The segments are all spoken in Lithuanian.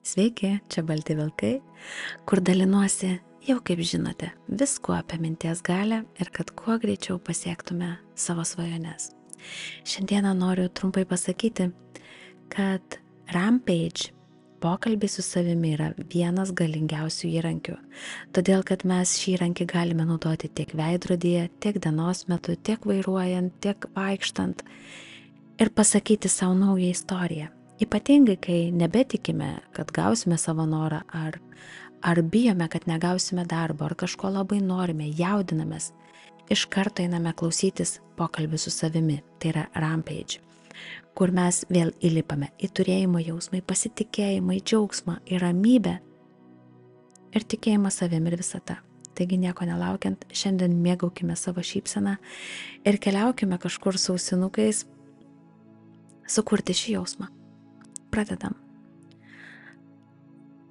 Sveiki, čia Balti vilkai, kur dalinuosi, jau kaip žinote, viskuo apie minties galią ir kad kuo greičiau pasiektume savo svajones. Šiandieną noriu trumpai pasakyti, kad Rampage pokalbiai su savimi yra vienas galingiausių įrankių, todėl kad mes šį įrankį galime naudoti tiek veidrodyje, tiek dienos metu, tiek vairuojant, tiek vaikštant ir pasakyti savo naują istoriją. Ypatingai, kai nebetikime, kad gausime savo norą, ar bijome, kad negausime darbo, ar kažko labai norime, jaudinamės, iš karto einame klausytis pokalbį su savimi, tai yra Rampage, kur mes vėl įlipame į turėjimo jausmą, į pasitikėjimą, į džiaugsmą, į ramybę ir tikėjimą savimi ir visata. Taigi nieko nelaukiant, šiandien mėgaukime savo šypseną ir keliaukime kažkur su ausinukais sukurti šį jausmą. Pradedam.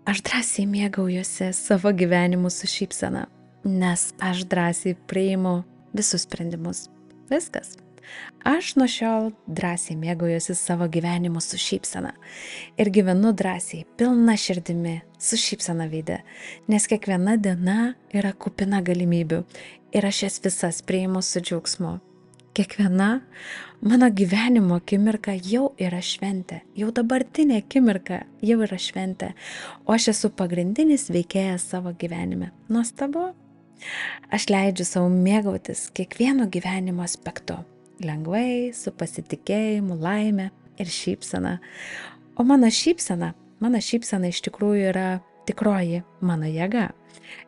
Aš drąsiai mėgaujuosi savo gyvenimu su šypsena, nes aš drąsiai priimu visus sprendimus. Viskas. Aš nuo šiol drąsiai mėgaujuosi savo gyvenimu su šypsena ir gyvenu drąsiai, pilna širdimi, su šypsena veide, nes kiekviena diena yra kupina galimybių ir aš jas visas priimu su džiaugsmu. Kiekviena mano gyvenimo akimirka jau yra šventė, jau dabartinė akimirka jau yra šventė, o aš esu pagrindinis veikėjas savo gyvenime. Nuostabu. Aš leidžiu savo mėgautis kiekvieno gyvenimo aspektu, lengvai, su pasitikėjimu, laime ir šypsena. O mano šypsena iš tikrųjų yra tikroji mano jėga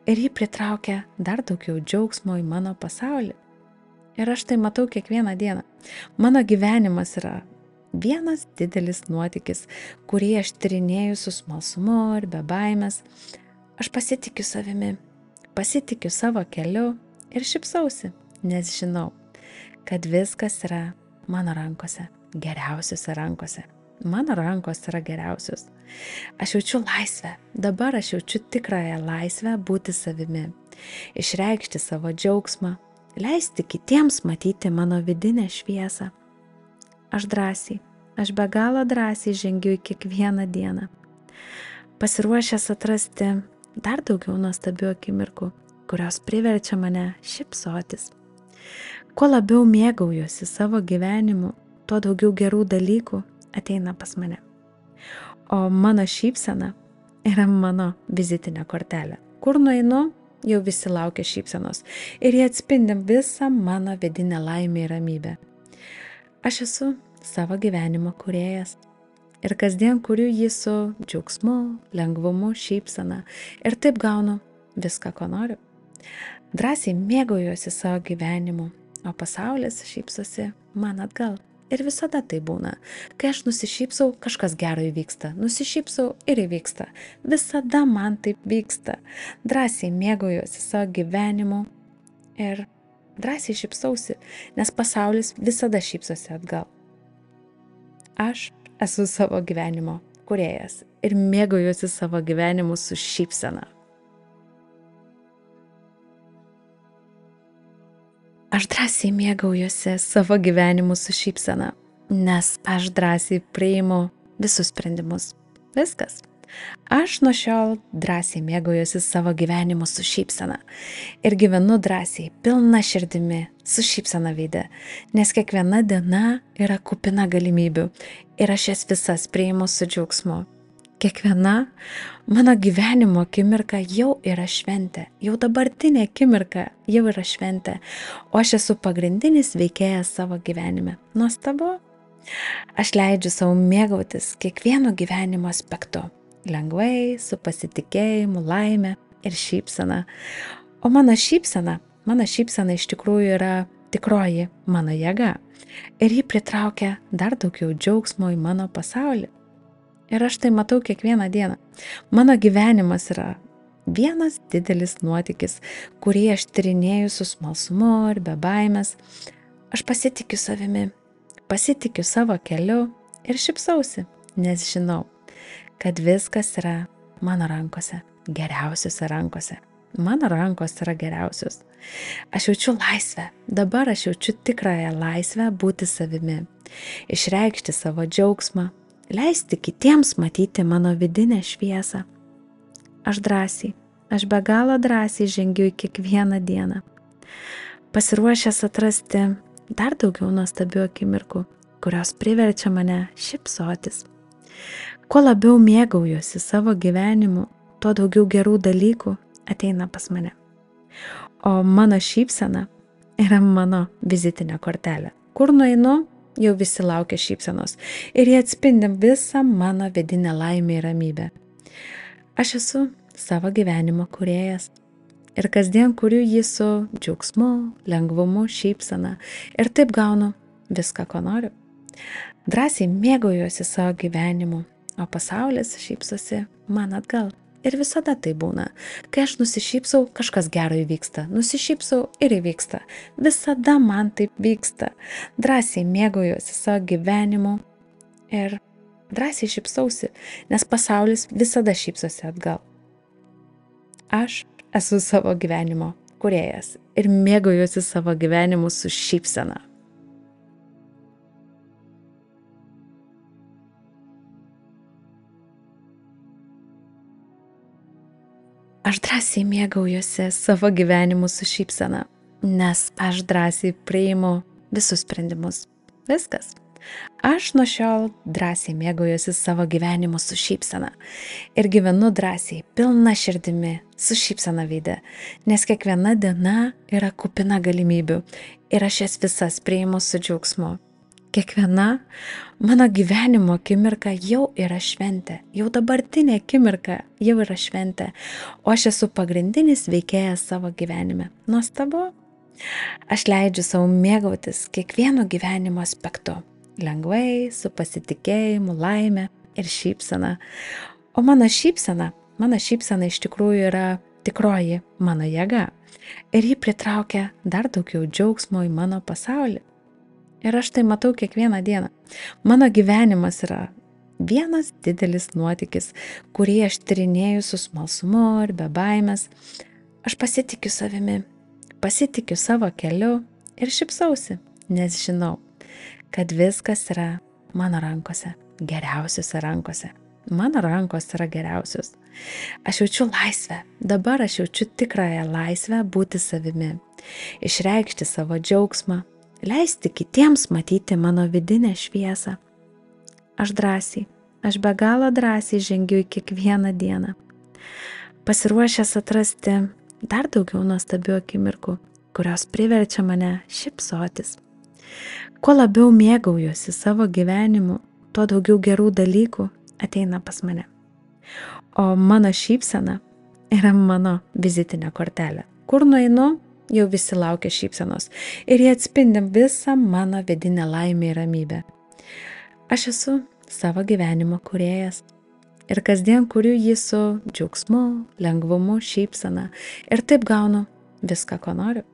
ir ji pritraukia dar daugiau džiaugsmo į mano pasaulį. Ir aš tai matau kiekvieną dieną. Mano gyvenimas yra vienas didelis nuotykis, kurį aš tyrinėju su smalsumu ir be baimės. Aš pasitikiu savimi, pasitikiu savo keliu ir šypsausi, nes žinau, kad viskas yra mano rankose, geriausiose rankose. Mano rankos yra geriausios. Aš jaučiu laisvę, dabar aš jaučiu tikrąją laisvę būti savimi, išreikšti savo džiaugsmą, leisti kitiems matyti mano vidinę šviesą. Aš be galo drąsiai žengiu į kiekvieną dieną, pasiruošęs atrasti dar daugiau nuostabių akimirkų, kurios priverčia mane šypsotis. Kuo labiau mėgaujuosi savo gyvenimu, tuo daugiau gerų dalykų ateina pas mane. O mano šypsena yra mano vizitinė kortelė. Kur nueinu, jau visi laukia šypsenos ir jie atspindi visą mano vidinę laimę ir ramybę. Aš esu savo gyvenimo kūrėjas ir kasdien kuriu jį su džiaugsmu, lengvumu, šypsena ir taip gaunu viską, ko noriu. Drąsiai mėgaujuosi savo gyvenimu, o pasaulis šypsosi man atgal. Ir visada tai būna. Kai aš nusišypsau, kažkas gero įvyksta. Nusišypsau ir įvyksta. Visada man taip vyksta. Drąsiai mėgaujuosi savo gyvenimu ir drąsiai šypsausi, nes pasaulis visada šypsosi atgal. Aš esu savo gyvenimo kūrėjas ir mėgaujuosi savo gyvenimu su šypsena. Aš drąsiai mėgaujuosi savo gyvenimu su šypsena, nes aš drąsiai priimu visus sprendimus. Viskas. Aš nuo šiol drąsiai mėgaujuosi savo gyvenimu su šypsena ir gyvenu drąsiai, pilna širdimi, su šypsena veide, nes kiekviena diena yra kupina galimybių ir aš jas visas priimu su džiaugsmu. Kiekviena mano gyvenimo akimirka jau yra šventė, jau dabartinė akimirka jau yra šventė, o aš esu pagrindinis veikėjas savo gyvenime. Nuostabu. Aš leidžiu savo mėgautis kiekvieno gyvenimo aspektu, lengvai, su pasitikėjimu, laime ir šypsena. O mano šypsena iš tikrųjų yra tikroji mano jėga ir ji pritraukia dar daugiau džiaugsmo į mano pasaulį. Ir aš tai matau kiekvieną dieną. Mano gyvenimas yra vienas didelis nuotykis, kurį aš tyrinėju su smalsumu ir be baimės. Aš pasitikiu savimi, pasitikiu savo keliu ir šypsausi, nes žinau, kad viskas yra mano rankose, geriausiose rankose. Mano rankos yra geriausios. Aš jaučiu laisvę, dabar aš jaučiu tikrąją laisvę būti savimi, išreikšti savo džiaugsmą, leisti kitiems matyti mano vidinę šviesą. Aš drąsiai, aš be galo drąsiai žengiu į kiekvieną dieną, pasiruošęs atrasti dar daugiau nuostabių akimirkų, kurios priverčia mane šypsotis. Kuo labiau mėgaujuosi savo gyvenimu, tuo daugiau gerų dalykų ateina pas mane. O mano šypsena yra mano vizitinė kortelė. Kur nueinu, jau visi laukia šypsenos ir jie atspindi visą mano vidinę laimę ir ramybę. Aš esu savo gyvenimo kūrėjas ir kasdien kuriu jį su džiaugsmu, lengvumu, šypsena ir taip gaunu viską, ko noriu. Drąsiai mėgaujuosi savo gyvenimu, o pasaulis šypsosi man atgal. Ir visada tai būna. Kai aš nusišypsau, kažkas gero įvyksta. Nusišypsau ir įvyksta. Visada man taip vyksta. Drąsiai mėgaujuosi savo gyvenimu ir drąsiai šypsausi, nes pasaulis visada šypsosi atgal. Aš esu savo gyvenimo kūrėjas ir mėgaujuosi savo gyvenimu su šypsena. Aš drąsiai mėgaujuosi savo gyvenimu su šypsena, nes aš drąsiai priimu visus sprendimus. Viskas. Aš nuo šiol drąsiai mėgaujuosi savo gyvenimu su šypsena ir gyvenu drąsiai, pilna širdimi, su šypsena veide, nes kiekviena diena yra kupina galimybių ir aš jas visas priimu su džiaugsmu. Kiekviena mano gyvenimo akimirka jau yra šventė, jau dabartinė akimirka jau yra šventė, o aš esu pagrindinis veikėjas savo gyvenime. Nuostabu. Aš leidžiu savo mėgautis kiekvieno gyvenimo aspektu. Lengvai, su pasitikėjimu, laime ir šypsena. O mano šypsena iš tikrųjų yra tikroji mano jėga. Ir ji pritraukia dar daugiau džiaugsmo į mano pasaulį. Ir aš tai matau kiekvieną dieną. Mano gyvenimas yra vienas didelis nuotykis, kurį aš tyrinėju su smalsumu ir be baimės. Aš pasitikiu savimi, pasitikiu savo keliu ir šypsausi, nes žinau, kad viskas yra mano rankose, geriausiose rankose. Mano rankos yra geriausios. Aš jaučiu laisvę. Dabar aš jaučiu tikrąją laisvę būti savimi, išreikšti savo džiaugsmą, leisti kitiems matyti mano vidinę šviesą. Aš drąsiai, aš be galo drąsiai žengiu į kiekvieną dieną, pasiruošęs atrasti dar daugiau nuostabių akimirkų, kurios priverčia mane šypsotis. Kuo labiau mėgaujuosi savo gyvenimu, tuo daugiau gerų dalykų ateina pas mane. O mano šypsena yra mano vizitinė kortelė. Kur nueinu, jau visi laukia šypsenos ir jie atspindi visą mano vidinę laimę ir ramybę. Aš esu savo gyvenimo kūrėjas ir kasdien kuriu jį su džiaugsmu, lengvumu, šypsena ir taip gaunu viską, ko noriu.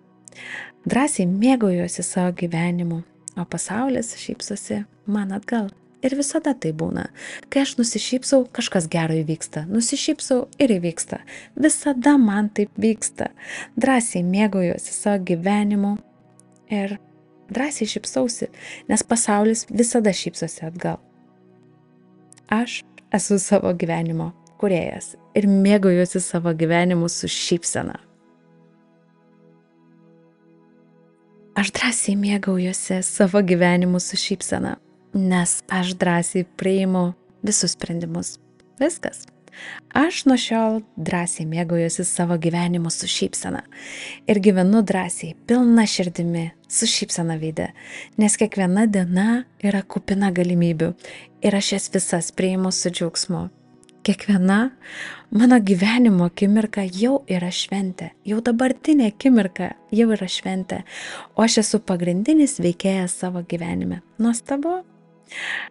Drąsiai mėgaujuosi savo gyvenimu, o pasaulis šypsosi man atgal. Ir visada tai būna. Kai aš nusišypsau, kažkas gero įvyksta. Nusišypsau ir įvyksta. Visada man taip vyksta. Drąsiai mėgaujuosi savo gyvenimu ir drąsiai šypsausi, nes pasaulis visada šypsosi atgal. Aš esu savo gyvenimo kūrėjas ir mėgaujuosi savo gyvenimu su šypsena. Aš drąsiai mėgaujuosi savo gyvenimu su šypsena, nes aš drąsiai priimu visus sprendimus. Viskas. Aš nuo šiol drąsiai mėgaujuosi savo gyvenimu su šypsena ir gyvenu drąsiai, pilna širdimi, su šypsena veide, nes kiekviena diena yra kupina galimybių ir aš jas visas priimu su džiaugsmu. Kiekviena mano gyvenimo akimirka jau yra šventė, jau dabartinė akimirka jau yra šventė, o aš esu pagrindinis veikėjas savo gyvenime. Nuostabu.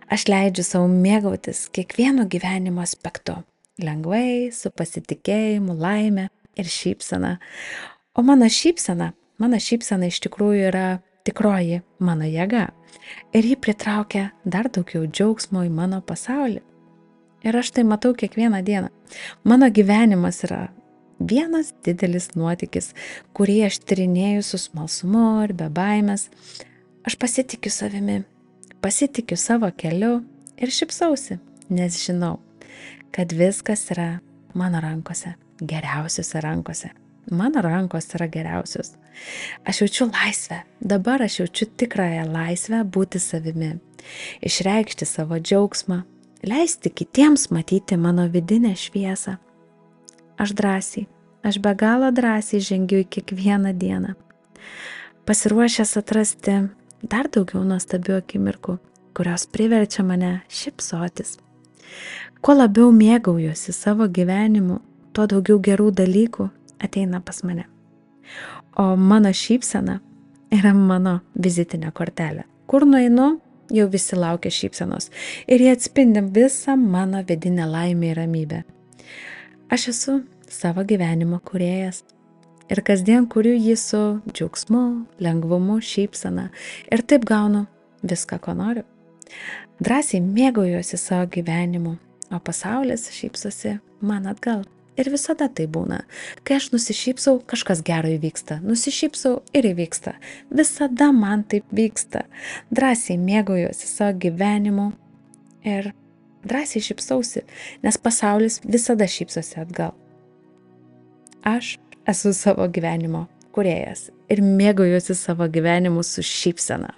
Aš leidžiu savo mėgautis kiekvieno gyvenimo aspektu. Lengvai, su pasitikėjimu, laime ir šypsena. O mano šypsena iš tikrųjų yra tikroji mano jėga. Ir ji pritraukia dar daugiau džiaugsmo į mano pasaulį. Ir aš tai matau kiekvieną dieną. Mano gyvenimas yra vienas didelis nuotykis, kurį aš tyrinėju su smalsumu ir be baimės. Aš pasitikiu savimi, pasitikiu savo keliu ir šypsausi, nes žinau, kad viskas yra mano rankose, geriausiose rankose. Mano rankos yra geriausios. Aš jaučiu laisvę. Dabar aš jaučiu tikrąją laisvę būti savimi, išreikšti savo džiaugsmą, leisti kitiems matyti mano vidinę šviesą. Aš drąsiai, aš be galo drąsiai žengiu į kiekvieną dieną, pasiruošęs atrasti dar daugiau nuostabių akimirkų, kurios priverčia mane šypsotis. Kuo labiau mėgaujuosi savo gyvenimu, tuo daugiau gerų dalykų ateina pas mane. O mano šypsena yra mano vizitinė kortelė. Kur nueinu, jau visi laukia šypsenos ir jie atspindi visą mano vidinę laimę ir ramybę. Aš esu savo gyvenimo kūrėjas ir kasdien kuriu jį su džiaugsmu, lengvumu, šypsena ir taip gaunu viską, ko noriu. Drąsiai mėgaujuosi savo gyvenimu, o pasaulis šypsosi man atgal. Ir visada tai būna. Kai aš nusišypsau, kažkas gero įvyksta. Nusišypsau ir įvyksta. Visada man taip vyksta. Drąsiai mėgaujuosi savo gyvenimu ir drąsiai šypsausi, nes pasaulis visada šypsosi atgal. Aš esu savo gyvenimo kūrėjas ir mėgaujuosi savo gyvenimu su šypsena.